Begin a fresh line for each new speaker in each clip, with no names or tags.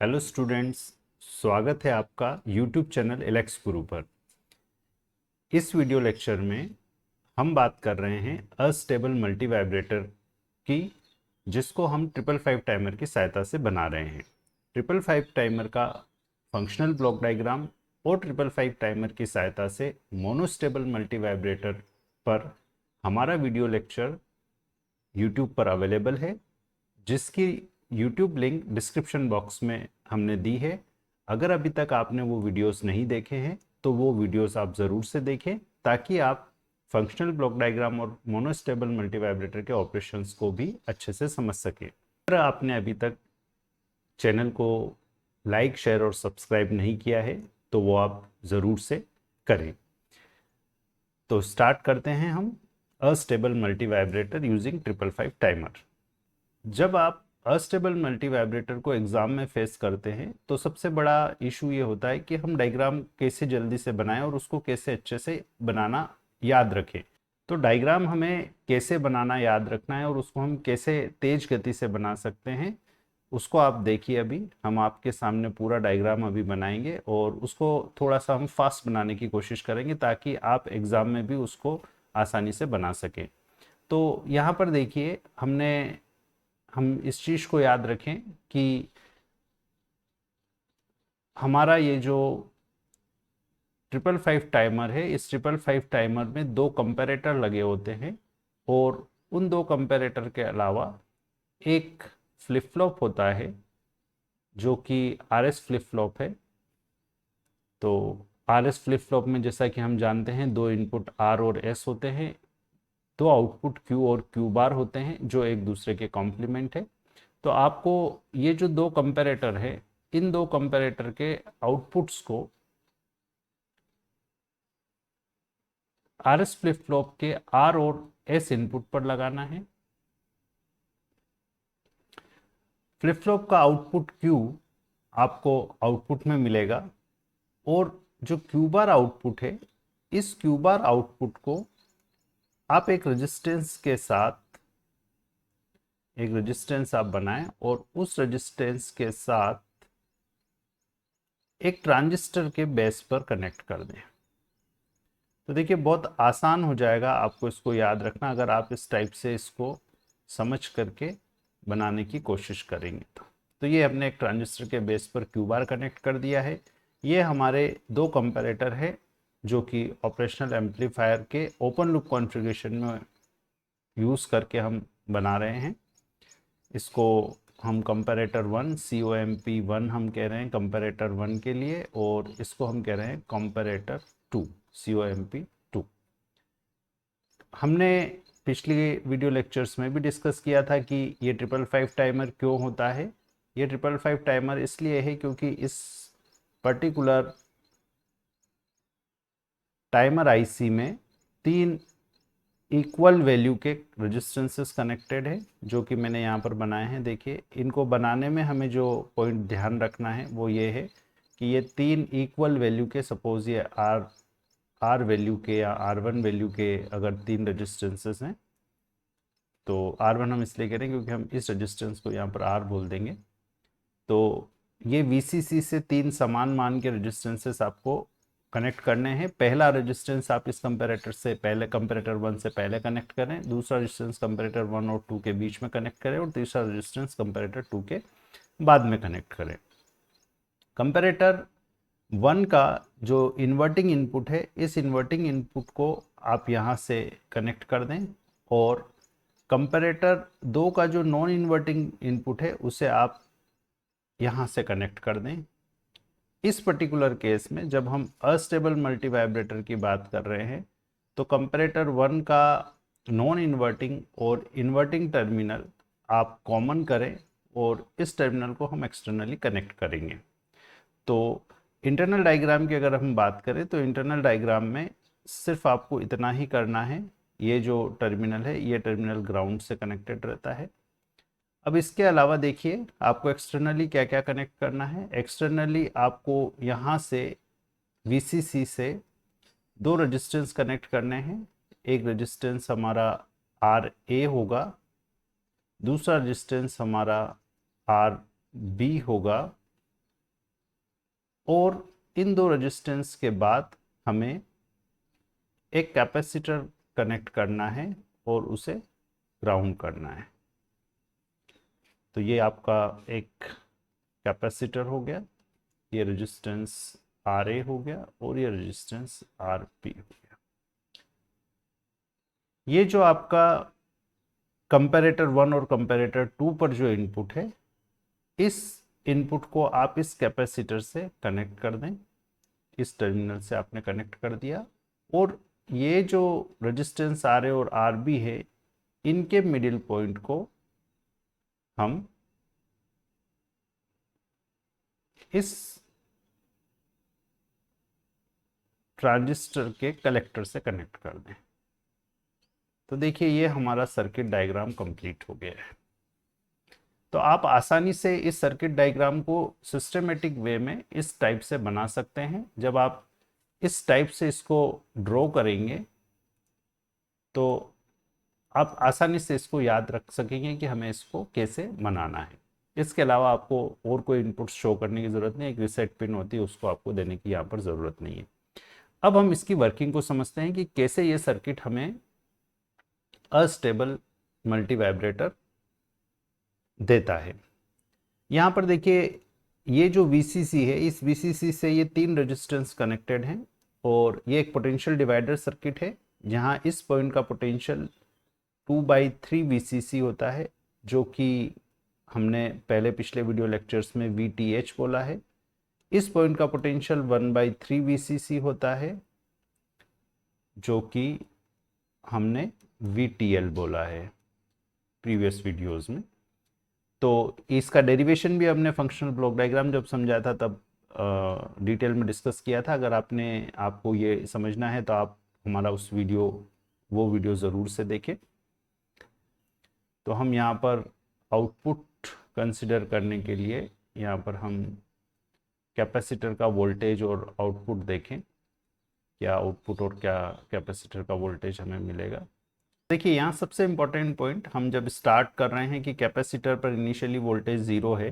Hello students, स्वागत है आपका यूट्यूब चैनल एलेक्स गुरु पर। इस वीडियो लेक्चर में हम बात कर रहे हैं अस्टेबल मल्टी वाइब्रेटर की, जिसको हम 555 टाइमर की सहायता से बना रहे हैं। 555 टाइमर का फंक्शनल ब्लॉक डायग्राम और 555 टाइमर की सहायता से मोनोस्टेबल मल्टी वाइब्रेटर पर हमारा वीडियो लेक्चर यूट्यूब पर अवेलेबल है, जिसकी यूट्यूब लिंक डिस्क्रिप्शन बॉक्स में हमने दी है। अगर अभी तक आपने वो वीडियोस नहीं देखे हैं तो वो वीडियोस आप ज़रूर से देखें, ताकि आप फंक्शनल ब्लॉक डायग्राम और मोनोस्टेबल मल्टी वाइब्रेटर के ऑपरेशंस को भी अच्छे से समझ सकें। अगर आपने अभी तक चैनल को लाइक, शेयर और सब्सक्राइब नहीं किया है तो वो आप ज़रूर से करें। तो स्टार्ट करते हैं हम astable multi vibrator using 555 timer. जब आप अस्टेबल मल्टी वाइब्रेटर को एग्जाम में फेस करते हैं तो सबसे बड़ा इशू ये होता है कि हम डायग्राम कैसे जल्दी से बनाएं और उसको कैसे अच्छे से बनाना याद रखें। तो डायग्राम हमें कैसे बनाना याद रखना है और उसको हम कैसे तेज गति से बना सकते हैं, उसको आप देखिए। अभी हम आपके सामने पूरा डायग्राम अभी बनाएंगे और उसको थोड़ा सा हम फास्ट बनाने की कोशिश करेंगे, ताकि आप एग्ज़ाम में भी उसको आसानी से बना सकें। तो यहाँ पर देखिए, हम इस चीज़ को याद रखें कि हमारा ये जो 555 टाइमर है, इस 555 टाइमर में दो कंपैरेटर लगे होते हैं और उन दो कंपैरेटर के अलावा एक फ्लिप फ्लॉप होता है जो कि आरएस फ्लिप फ्लॉप है। तो आरएस फ्लिप फ्लॉप में, जैसा कि हम जानते हैं, दो इनपुट आर और एस होते हैं, दो आउटपुट क्यू और क्यू बार होते हैं जो एक दूसरे के कॉम्प्लीमेंट है। तो आपको ये जो दो कंपैरेटर है, इन दो कंपैरेटर के आउटपुट्स को आरएस फ्लिप फ्लॉप के आर और एस इनपुट पर लगाना है। फ्लिप फ्लॉप का आउटपुट क्यू आपको आउटपुट में मिलेगा और जो क्यू बार आउटपुट है, इस क्यू बार आउटपुट को आप एक रेजिस्टेंस आप बनाएं और उस रेजिस्टेंस के साथ एक ट्रांजिस्टर के बेस पर कनेक्ट कर दें। तो देखिए, बहुत आसान हो जाएगा आपको इसको याद रखना, अगर आप इस टाइप से इसको समझ करके बनाने की कोशिश करेंगे। तो ये हमने एक ट्रांजिस्टर के बेस पर क्यू बार कनेक्ट कर दिया है। ये हमारे दो कंपैरेटर है जो कि ऑपरेशनल एम्पलीफायर के ओपन लूप कॉन्फ़िगरेशन में यूज़ करके हम बना रहे हैं। इसको हम कंपैरेटर 1 COMP1 हम कह रहे हैं कंपैरेटर 1 के लिए, और इसको हम कह रहे हैं कंपैरेटर 2 COMP2। हमने पिछली वीडियो लेक्चर्स में भी डिस्कस किया था कि ये 555 टाइमर क्यों होता है। ये 555 टाइमर इसलिए है क्योंकि इस पर्टिकुलर टाइमर आईसी में तीन इक्वल वैल्यू के रेजिस्टेंसेस कनेक्टेड है, जो कि मैंने यहाँ पर बनाए हैं। देखिए, इनको बनाने में हमें जो पॉइंट ध्यान रखना है वो ये है कि ये तीन इक्वल वैल्यू के, सपोज ये आर वैल्यू के या R1 वैल्यू के अगर तीन रेजिस्टेंसेस हैं, तो R1 हम इसलिए कह रहे हैं क्योंकि हम इस रेजिस्टेंस को यहाँ पर R बोल देंगे। तो ये VCC से तीन समान मान के रेजिस्टेंसेस आपको कनेक्ट करने हैं। पहला रेजिस्टेंस आप इस कंपैरेटर से पहले, कंपैरेटर 1 से पहले कनेक्ट करें, दूसरा रेजिस्टेंस कंपैरेटर 1 और 2 के बीच में कनेक्ट करें, और तीसरा रेजिस्टेंस कंपैरेटर 2 के बाद में कनेक्ट करें। कंपैरेटर 1 का जो इन्वर्टिंग इनपुट है, इस इन्वर्टिंग इनपुट को आप यहाँ से कनेक्ट कर दें, और कंपैरेटर 2 का जो नॉन इन्वर्टिंग इनपुट है उसे आप यहाँ से कनेक्ट कर दें। इस पर्टिकुलर केस में जब हम अस्टेबल मल्टी वाइब्रेटर की बात कर रहे हैं, तो कंपैरेटर 1 का नॉन इन्वर्टिंग और इन्वर्टिंग टर्मिनल आप कॉमन करें और इस टर्मिनल को हम एक्सटर्नली कनेक्ट करेंगे। तो इंटरनल डायग्राम की अगर हम बात करें तो इंटरनल डायग्राम में सिर्फ आपको इतना ही करना है। ये जो टर्मिनल है, ये टर्मिनल ग्राउंड से कनेक्टेड रहता है। अब इसके अलावा देखिए, आपको एक्सटर्नली क्या क्या कनेक्ट करना है। एक्सटर्नली आपको यहाँ से VCC से दो रेजिस्टेंस कनेक्ट करने हैं। एक रेजिस्टेंस हमारा RA होगा, दूसरा रेजिस्टेंस हमारा RB होगा, और इन दो रेजिस्टेंस के बाद हमें एक कैपेसिटर कनेक्ट करना है और उसे ग्राउंड करना है। तो ये आपका एक कैपेसिटर हो गया, ये रेजिस्टेंस RA हो गया और ये रेजिस्टेंस RB हो गया। ये जो आपका कंपैरेटर 1 और कंपैरेटर 2 पर जो इनपुट है, इस इनपुट को आप इस कैपेसिटर से कनेक्ट कर दें। इस टर्मिनल से आपने कनेक्ट कर दिया और ये जो रेजिस्टेंस RA और RB है, इनके मिडिल पॉइंट को हम इस ट्रांजिस्टर के कलेक्टर से कनेक्ट कर दें। तो देखिए ये हमारा सर्किट डायग्राम कंप्लीट हो गया है। तो आप आसानी से इस सर्किट डायग्राम को सिस्टमेटिक वे में इस टाइप से बना सकते हैं। जब आप इस टाइप से इसको ड्रॉ करेंगे तो आप आसानी से इसको याद रख सकेंगे कि हमें इसको कैसे बनाना है। इसके अलावा आपको और कोई इनपुट शो करने की ज़रूरत नहीं है। एक रीसेट पिन होती है, उसको आपको देने की यहाँ पर ज़रूरत नहीं है। अब हम इसकी वर्किंग को समझते हैं कि कैसे ये सर्किट हमें अस्टेबल मल्टी वाइब्रेटर देता है। यहाँ पर देखिए ये जो VCC है, इस VCC से ये 3 रेजिस्टेंस कनेक्टेड हैं और ये एक पोटेंशियल डिवाइडर सर्किट है जहाँ इस पॉइंट का पोटेंशियल 2/3 VCC होता है, जो कि हमने पहले पिछले वीडियो लेक्चर्स में VTH बोला है। इस पॉइंट का पोटेंशियल 1/3 VCC होता है, जो कि हमने VTL बोला है प्रीवियस वीडियोस में। तो इसका डेरिवेशन भी हमने फंक्शनल ब्लॉक डायग्राम जब समझाया था तब डिटेल में डिस्कस किया था। अगर आपको ये समझना है तो आप हमारा वो वीडियो ज़रूर से देखें। तो हम यहाँ पर आउटपुट कंसिडर करने के लिए यहाँ पर हम कैपेसिटर का वोल्टेज और आउटपुट देखें, क्या आउटपुट और क्या कैपेसिटर का वोल्टेज हमें मिलेगा। देखिए यहाँ सबसे इम्पोर्टेंट पॉइंट, हम जब स्टार्ट कर रहे हैं कि कैपेसिटर पर इनिशियली वोल्टेज 0 है,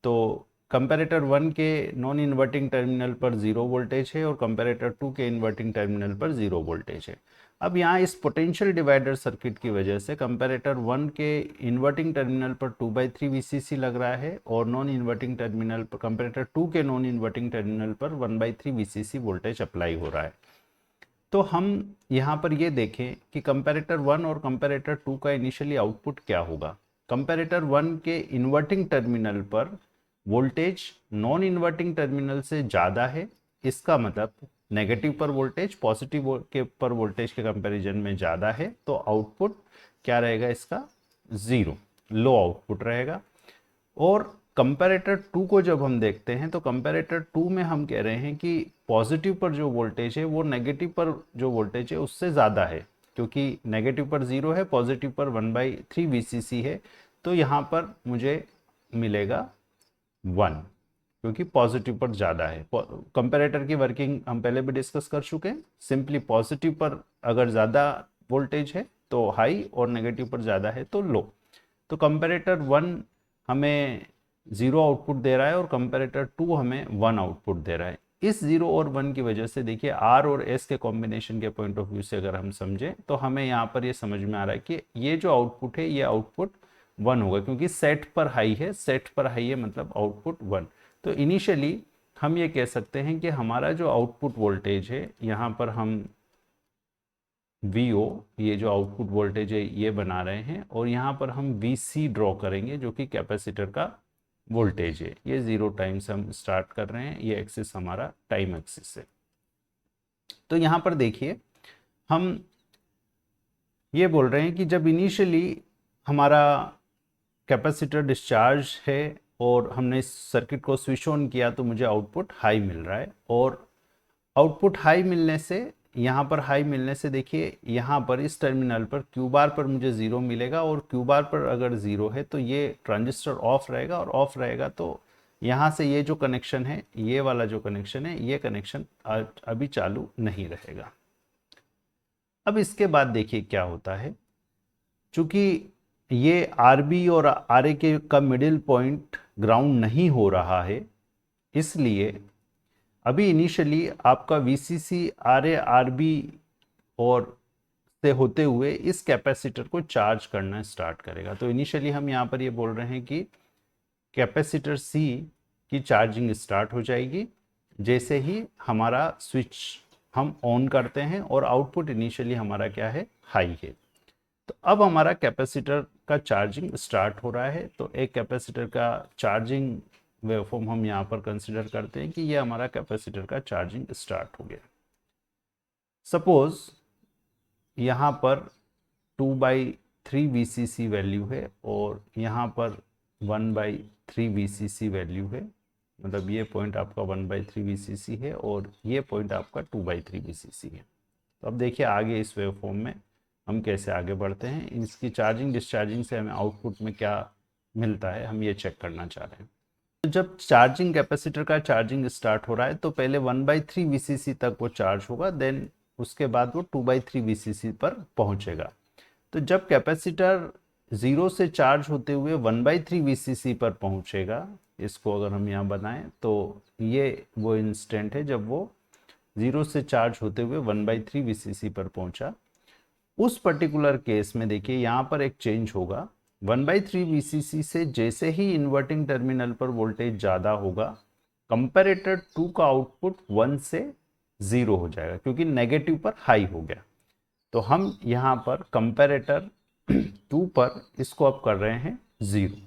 तो कंपैरेटर 1 के नॉन इन्वर्टिंग टर्मिनल पर 0 वोल्टेज है और कंपैरेटर 2 के इन्वर्टिंग टर्मिनल पर 0 वोल्टेज है। अब यहाँ इस पोटेंशियल डिवाइडर सर्किट की वजह से कंपैरेटर 1 के इन्वर्टिंग टर्मिनल पर 2/3 VCC लग रहा है और नॉन इन्वर्टिंग टर्मिनल पर कंपैरेटर 2 के नॉन इन्वर्टिंग टर्मिनल पर 1/3 VCC वोल्टेज अप्लाई हो रहा है। तो हम यहाँ पर ये देखें कि कंपैरेटर 1 और कंपैरेटर 2 का इनिशियली आउटपुट क्या होगा। कंपैरेटर 1 के इन्वर्टिंग टर्मिनल पर वोल्टेज नॉन इन्वर्टिंग टर्मिनल से ज़्यादा है। इसका मतलब नेगेटिव पर वोल्टेज पॉजिटिव के पर वोल्टेज के कंपैरिजन में ज़्यादा है, तो आउटपुट क्या रहेगा इसका? 0, लो आउटपुट रहेगा। और कंपैरेटर 2 को जब हम देखते हैं तो कंपैरेटर 2 में हम कह रहे हैं कि पॉजिटिव पर जो वोल्टेज है वो नेगेटिव पर जो वोल्टेज है उससे ज़्यादा है, क्योंकि नेगेटिव पर 0 है, पॉजिटिव पर 1/3 VCC है। तो यहाँ पर मुझे मिलेगा 1, क्योंकि पॉजिटिव पर ज़्यादा है। कंपैरेटर की वर्किंग हम पहले भी डिस्कस कर चुके हैं। सिंपली पॉजिटिव पर अगर ज़्यादा वोल्टेज है तो हाई और नेगेटिव पर ज़्यादा है तो लो। तो कंपैरेटर 1 हमें 0 आउटपुट दे रहा है और कंपैरेटर 2 हमें 1 आउटपुट दे रहा है। इस 0 और 1 की वजह से देखिए R और S के कॉम्बिनेशन के पॉइंट ऑफ व्यू से अगर हम समझें तो हमें यहाँ पर ये समझ में आ रहा है कि ये जो आउटपुट है ये आउटपुट 1 होगा, क्योंकि सेट पर हाई है। सेट पर हाई है मतलब आउटपुट 1। तो इनिशियली हम ये कह सकते हैं कि हमारा जो आउटपुट वोल्टेज है, यहाँ पर हम VO ये जो आउटपुट वोल्टेज है ये बना रहे हैं और यहाँ पर हम VC ड्रॉ करेंगे जो कि कैपेसिटर का वोल्टेज है। ये 0 टाइम से हम स्टार्ट कर रहे हैं, ये एक्सिस हमारा टाइम एक्सिस है। तो यहाँ पर देखिए हम ये बोल रहे हैं कि जब इनिशियली हमारा कैपेसिटर डिस्चार्ज है और हमने इस सर्किट को स्विच ऑन किया तो मुझे आउटपुट हाई मिल रहा है। और आउटपुट हाई मिलने से, यहाँ पर हाई मिलने से देखिए यहाँ पर इस टर्मिनल पर Q बार पर मुझे 0 मिलेगा और Q बार पर अगर 0 है तो ये ट्रांजिस्टर ऑफ रहेगा और ऑफ रहेगा तो यहाँ से ये जो कनेक्शन है, ये वाला जो कनेक्शन है, ये कनेक्शन अभी चालू नहीं रहेगा। अब इसके बाद देखिए क्या होता है, चूंकि ये RB और RA के का मिडिल पॉइंट ग्राउंड नहीं हो रहा है, इसलिए अभी इनिशियली आपका वीसीसी आरए आरबी और से होते हुए इस कैपेसिटर को चार्ज करना स्टार्ट करेगा। तो इनिशियली हम यहाँ पर ये बोल रहे हैं कि कैपेसिटर सी की चार्जिंग स्टार्ट हो जाएगी जैसे ही हमारा स्विच हम ऑन करते हैं और आउटपुट इनिशियली हमारा क्या है, हाई है। तो अब हमारा कैपेसिटर का चार्जिंग स्टार्ट हो रहा है। तो एक कैपेसिटर का चार्जिंग वेवफॉर्म हम यहाँ पर कंसिडर करते हैं कि ये हमारा कैपेसिटर का चार्जिंग स्टार्ट हो गया। सपोज यहाँ पर 2/3 VCC वैल्यू है और यहाँ पर 1/3 VCC वैल्यू है, मतलब ये पॉइंट आपका 1/3 VCC है और ये पॉइंट आपका 2/3 VCC है। तो अब देखिए आगे इस वेवफॉर्म में हम कैसे आगे बढ़ते हैं, इसकी चार्जिंग डिस्चार्जिंग से हमें आउटपुट में क्या मिलता है हम ये चेक करना चाह रहे हैं। तो जब चार्जिंग कैपेसिटर का चार्जिंग स्टार्ट हो रहा है तो पहले 1/3 VCC तक वो चार्ज होगा, देन उसके बाद वो 2/3 VCC पर पहुंचेगा। तो जब कैपेसिटर 0 से चार्ज होते हुए 1/3 VCC पर पहुंचेगा, इसको अगर हम यहाँ बनाएं तो ये वो इंस्टेंट है जब वो 0 से चार्ज होते हुए 1/3 VCC पर पहुंचा। उस पर्टिकुलर केस में देखिए यहाँ पर एक चेंज होगा। 1/3 VCC से जैसे ही इन्वर्टिंग टर्मिनल पर वोल्टेज ज़्यादा होगा, कंपैरेटर 2 का आउटपुट 1 से 0 हो जाएगा क्योंकि नेगेटिव पर हाई हो गया। तो हम यहाँ पर कंपैरेटर 2 पर इसको अब कर रहे हैं 0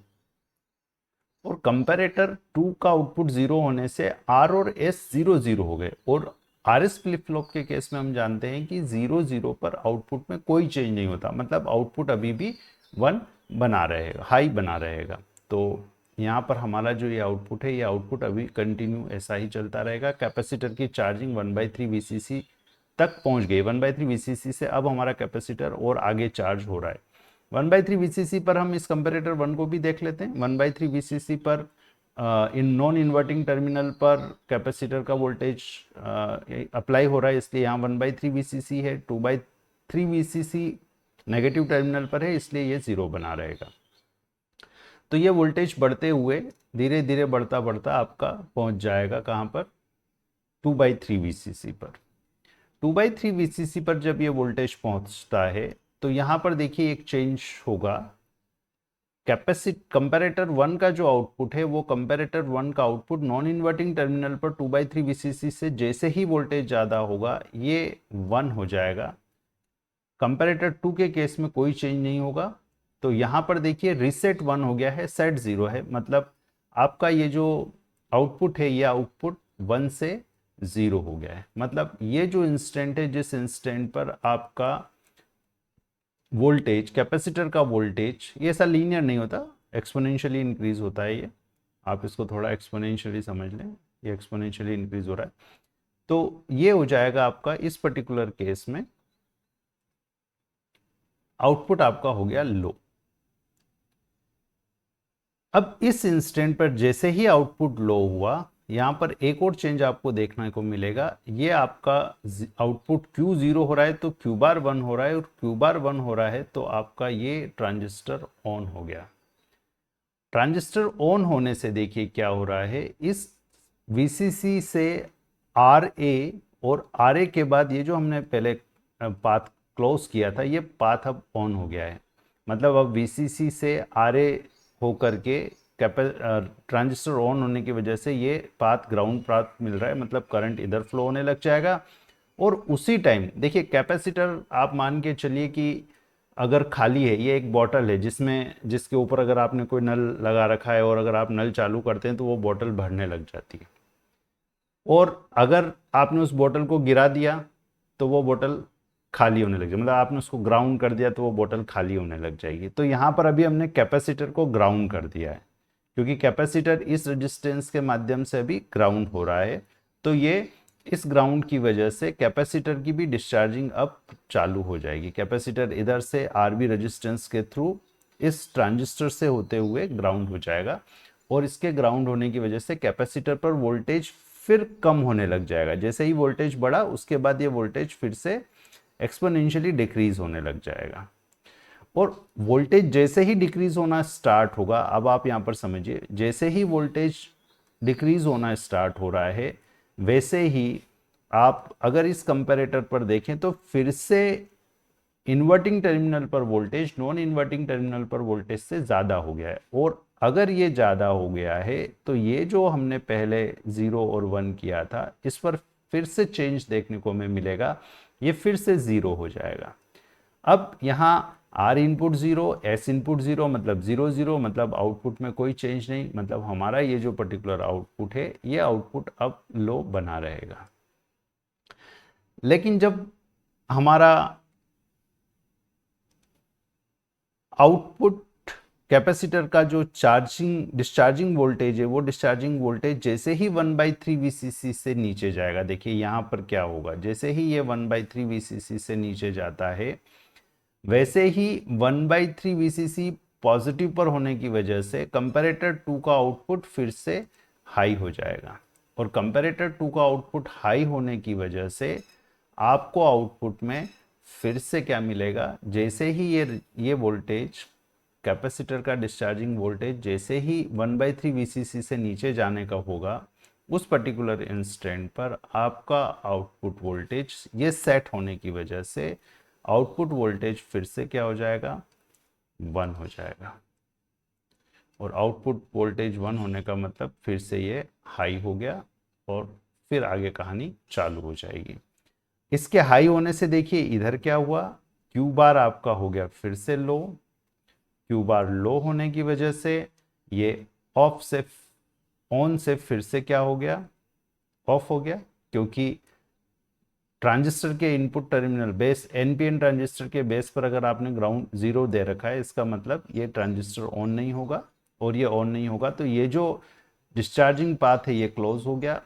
और कंपैरेटर 2 का आउटपुट 0 होने से R और S 0 हो गए। और RS फ्लिप फ्लॉप के केस में हम जानते हैं कि 0 पर आउटपुट में कोई चेंज नहीं होता, मतलब आउटपुट अभी भी 1 बना रहेगा, हाई बना रहेगा। तो यहाँ पर हमारा जो ये आउटपुट है, ये आउटपुट अभी कंटिन्यू ऐसा ही चलता रहेगा। कैपेसिटर की चार्जिंग 1/3 VCC तक पहुँच गई। 1/3 VCC से अब हमारा कैपेसिटर और आगे चार्ज हो रहा है। 1/3 VCC पर हम इस कंपेरेटर 1 को भी देख लेते हैं। 1/3 VCC पर इन नॉन इन्वर्टिंग टर्मिनल पर कैपेसिटर का वोल्टेज अप्लाई हो रहा है, इसलिए यहाँ 1/3 VCC है। 2/3 VCC नेगेटिव टर्मिनल पर है, इसलिए ये 0 बना रहेगा। तो ये वोल्टेज बढ़ते हुए धीरे धीरे बढ़ता बढ़ता आपका पहुंच जाएगा कहाँ पर, 2/3 VCC पर। 2/3 VCC पर जब ये वोल्टेज पहुंचता है तो यहाँ पर देखिए एक चेंज होगा। कंपैरेटर 1 का जो आउटपुट है, वो कंपैरेटर 1 का आउटपुट नॉन इन्वर्टिंग टर्मिनल पर 2/3 VCC से जैसे ही वोल्टेज ज़्यादा होगा ये 1 हो जाएगा। कंपैरेटर 2 के केस में कोई चेंज नहीं होगा। तो यहाँ पर देखिए रीसेट 1 हो गया है, सेट 0 है, मतलब आपका ये जो आउटपुट है ये आउटपुट 1 से 0 हो गया है। मतलब ये जो इंस्टेंट है, जिस इंस्टेंट पर आपका वोल्टेज, कैपेसिटर का वोल्टेज, ये ऐसा लीनियर नहीं होता, एक्सपोनेंशियली इंक्रीज होता है। ये आप इसको थोड़ा एक्सपोनेंशियली समझ लें, ये एक्सपोनेंशियली इंक्रीज हो रहा है। तो ये हो जाएगा आपका इस पर्टिकुलर केस में आउटपुट आपका हो गया लो। अब इस इंस्टेंट पर जैसे ही आउटपुट लो हुआ, यहाँ पर एक और चेंज आपको देखने को मिलेगा। ये आपका आउटपुट Q0 हो रहा है तो Q बार 1 हो रहा है, और Q बार 1 हो रहा है तो आपका ये ट्रांजिस्टर ऑन हो गया। ट्रांजिस्टर ऑन होने से देखिए क्या हो रहा है, इस VCC से RA और RA के बाद ये जो हमने पहले पाथ क्लोज किया था, ये पाथ अब ऑन हो गया है। मतलब अब VCC से RA होकर के ट्रांजिस्टर ऑन होने की वजह से ये पाथ ग्राउंड पाथ मिल रहा है, मतलब करंट इधर फ्लो होने लग जाएगा। और उसी टाइम देखिए कैपेसिटर आप मान के चलिए कि अगर खाली है, ये एक बॉटल है जिसके ऊपर अगर आपने कोई नल लगा रखा है और अगर आप नल चालू करते हैं तो वो बॉटल भरने लग जाती है, और अगर आपने उस बॉटल को गिरा दिया तो वो बॉटल खाली होने लग जाएगी, मतलब आपने उसको ग्राउंड कर दिया तो वो बॉटल खाली होने लग जाएगी। तो यहाँ पर अभी हमने कैपेसिटर को ग्राउंड कर दिया है, क्योंकि कैपेसिटर इस रेजिस्टेंस के माध्यम से अभी ग्राउंड हो रहा है। तो ये इस ग्राउंड की वजह से कैपेसिटर की भी डिस्चार्जिंग अब चालू हो जाएगी। कैपेसिटर इधर से आरबी रेजिस्टेंस के थ्रू इस ट्रांजिस्टर से होते हुए ग्राउंड हो जाएगा, और इसके ग्राउंड होने की वजह से कैपेसिटर पर वोल्टेज फिर कम होने लग जाएगा। जैसे ही वोल्टेज बढ़ा उसके बाद ये वोल्टेज फिर से एक्सपोनेंशियली डिक्रीज होने लग जाएगा, और वोल्टेज जैसे ही डिक्रीज होना स्टार्ट होगा, अब आप यहाँ पर समझिए, जैसे ही वोल्टेज डिक्रीज होना स्टार्ट हो रहा है वैसे ही आप अगर इस कंपैरेटर पर देखें तो फिर से इन्वर्टिंग टर्मिनल पर वोल्टेज नॉन इन्वर्टिंग टर्मिनल पर वोल्टेज से ज़्यादा हो गया है। और अगर ये ज़्यादा हो गया है तो ये जो हमने पहले 0 और 1 किया था इस पर फिर से चेंज देखने को हमें मिलेगा, ये फिर से 0 हो जाएगा। अब यहाँ R इनपुट 0, S इनपुट 0, मतलब 0 0, मतलब आउटपुट में कोई चेंज नहीं, मतलब हमारा ये जो पर्टिकुलर आउटपुट है ये आउटपुट अब लो बना रहेगा। लेकिन जब हमारा आउटपुट कैपेसिटर का जो डिस्चार्जिंग वोल्टेज है वो डिस्चार्जिंग वोल्टेज जैसे ही 1/3 VCC से नीचे जाएगा, देखिए यहाँ पर क्या होगा, जैसे ही ये 1/3 VCC से नीचे जाता है वैसे ही 1/3 VCC पॉजिटिव पर होने की वजह से कंपैरेटर 2 का आउटपुट फिर से हाई हो जाएगा। और कंपैरेटर 2 का आउटपुट हाई होने की वजह से आपको आउटपुट में फिर से क्या मिलेगा, जैसे ही ये वोल्टेज कैपेसिटर का डिस्चार्जिंग वोल्टेज जैसे ही 1/3 VCC से नीचे जाने का होगा उस पर्टिकुलर इंस्टेंट पर आपका आउटपुट वोल्टेज ये सेट होने की वजह से आउटपुट वोल्टेज फिर से क्या हो जाएगा, 1 हो जाएगा। और आउटपुट वोल्टेज 1 होने का मतलब फिर से ये हाई हो गया और फिर आगे कहानी चालू हो जाएगी। इसके हाई होने से देखिए इधर क्या हुआ, क्यू बार आपका हो गया फिर से लो, क्यू बार लो होने की वजह से ये ऑफ से ऑन से फिर से क्या हो गया, ऑफ हो गया, क्योंकि ट्रांजिस्टर के input terminal base NPN transistor के बेस पर अगर आपने ग्राउंड 0 दे रखा है इसका मतलब ये ट्रांजिस्टर ऑन नहीं होगा, और ये ऑन नहीं होगा तो ये जो डिस्चार्जिंग पाथ है ये क्लोज हो गया।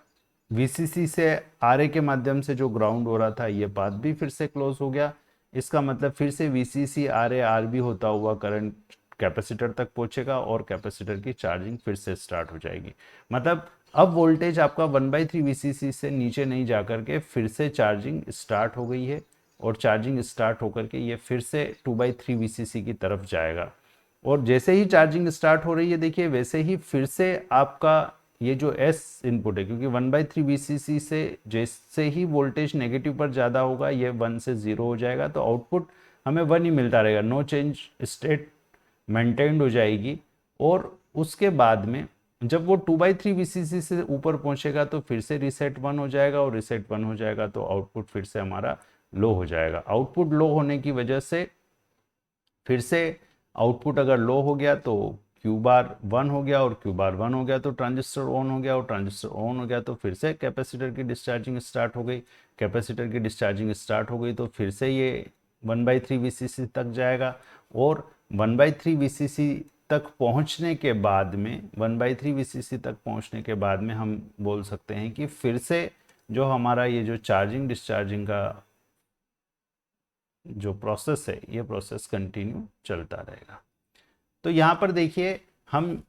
वीसीसी से आरए के माध्यम से जो ग्राउंड हो रहा था ये पाथ भी फिर से क्लोज हो गया। इसका मतलब फिर से वीसीसी आरए आरबी होता हुआ करंट कैपेसिटर तक पहुंचेगा और कैपेसिटर की चार्जिंग फिर से स्टार्ट हो जाएगी। मतलब अब वोल्टेज आपका 1/3 VCC से नीचे नहीं जाकर के फिर से चार्जिंग स्टार्ट हो गई है, और चार्जिंग स्टार्ट होकर के ये फिर से 2/3 VCC की तरफ जाएगा। और जैसे ही चार्जिंग स्टार्ट हो रही है देखिए वैसे ही फिर से आपका ये जो S इनपुट है, क्योंकि 1/3 VCC से जैसे ही वोल्टेज नेगेटिव पर ज़्यादा होगा ये 1 से 0 हो जाएगा, तो आउटपुट हमें 1 ही मिलता रहेगा, नो चेंज स्टेट मेंटेन्ड हो जाएगी। और उसके बाद में जब वो 2/3 VCC से ऊपर पहुंचेगा तो फिर से रीसेट 1 हो जाएगा, और रीसेट 1 हो जाएगा तो आउटपुट फिर से हमारा लो हो जाएगा। आउटपुट लो होने की वजह से फिर से आउटपुट अगर लो हो गया तो क्यू बार 1 हो गया, और क्यू बार 1 हो गया तो ट्रांजिस्टर ऑन हो गया, और ट्रांजिस्टर ऑन हो गया तो फिर से कैपेसिटर की डिस्चार्जिंग स्टार्ट हो गई। कैपेसिटर की डिस्चार्जिंग स्टार्ट हो गई तो फिर से ये 1/3 VCC तक जाएगा, और 1/3 VCC तक पहुंचने के बाद में 1/3 VCC तक पहुंचने के बाद में हम बोल सकते हैं कि फिर से जो हमारा ये जो चार्जिंग डिस्चार्जिंग का जो प्रोसेस है ये प्रोसेस कंटिन्यू चलता रहेगा। तो यहाँ पर देखिए हम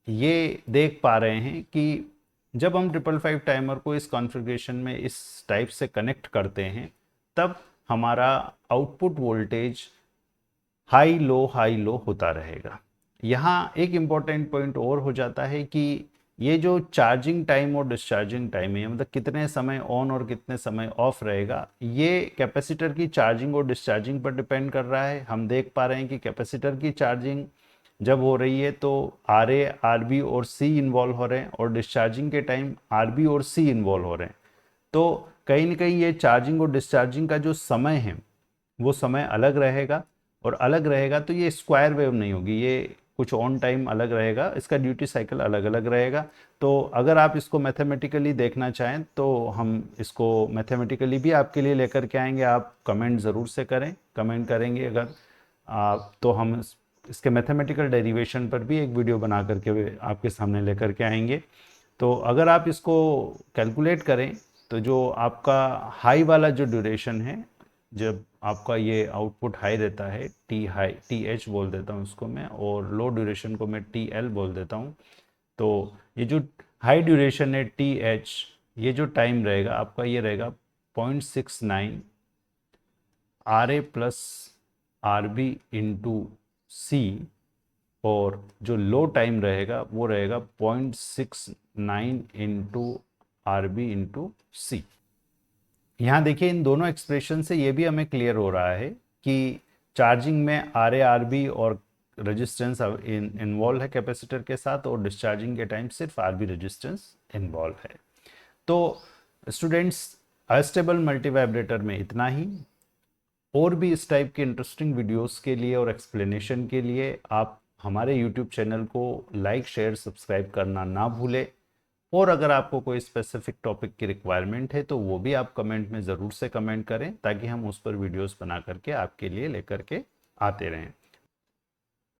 ये देख पा रहे हैं कि जब हम 555 टाइमर को इस कॉन्फ़िगरेशन में इस टाइप से कनेक्ट करते हैं तब हमारा आउटपुट वोल्टेज हाई लो होता रहेगा। यहाँ एक इम्पॉर्टेंट पॉइंट और हो जाता है कि ये जो चार्जिंग टाइम और डिस्चार्जिंग टाइम है, मतलब कितने समय ऑन और कितने समय ऑफ रहेगा, ये कैपेसिटर की चार्जिंग और डिस्चार्जिंग पर डिपेंड कर रहा है। हम देख पा रहे हैं कि कैपेसिटर की चार्जिंग जब हो रही है तो आर ए आर बी और सी इन्वॉल्व हो रहे हैं, और डिस्चार्जिंग के टाइम आर बी और सी इन्वॉल्व हो रहे हैं। तो कहीं ना कहीं ये चार्जिंग और डिस्चार्जिंग का जो समय है वो समय अलग रहेगा, और अलग रहेगा तो ये स्क्वायर वेव नहीं होगी, ये कुछ ऑन टाइम अलग रहेगा, इसका ड्यूटी साइकिल अलग अलग रहेगा। तो अगर आप इसको मैथमेटिकली देखना चाहें तो हम इसको मैथमेटिकली भी आपके लिए लेकर के आएंगे, आप कमेंट ज़रूर से करें, कमेंट करेंगे अगर आप तो हम इसके मैथमेटिकल डेरिवेशन पर भी एक वीडियो बना करके आपके सामने लेकर के आएंगे। तो अगर आप इसको कैलकुलेट करें तो जो आपका हाई वाला जो ड्यूरेशन है, जब आपका ये आउटपुट हाई रहता है, टी एच बोल देता हूँ उसको मैं, और लो ड्यूरेशन को मैं टी एल बोल देता हूँ। तो ये जो हाई ड्यूरेशन है टी एच, ये जो टाइम रहेगा आपका ये रहेगा 0.69 R A plus R B into C, और जो लो टाइम रहेगा वो रहेगा 0.69 into R B into C. यहाँ देखिए इन दोनों एक्सप्रेशन से ये भी हमें क्लियर हो रहा है कि चार्जिंग में आर ए आर बी और रेजिस्टेंस इन्वॉल्व है कैपेसिटर के साथ, और डिस्चार्जिंग के टाइम सिर्फ आर बी रेजिस्टेंस इन्वॉल्व है। तो स्टूडेंट्स अस्टेबल मल्टीवाइब्रेटर में इतना ही। और भी इस टाइप के इंटरेस्टिंग वीडियोस के लिए और एक्सप्लेनेशन के लिए आप हमारे यूट्यूब चैनल को लाइक शेयर सब्सक्राइब करना ना भूलें। और अगर आपको कोई स्पेसिफिक टॉपिक की रिक्वायरमेंट है तो वो भी आप कमेंट में ज़रूर से कमेंट करें, ताकि हम उस पर वीडियोस बना करके आपके लिए लेकर के आते रहें।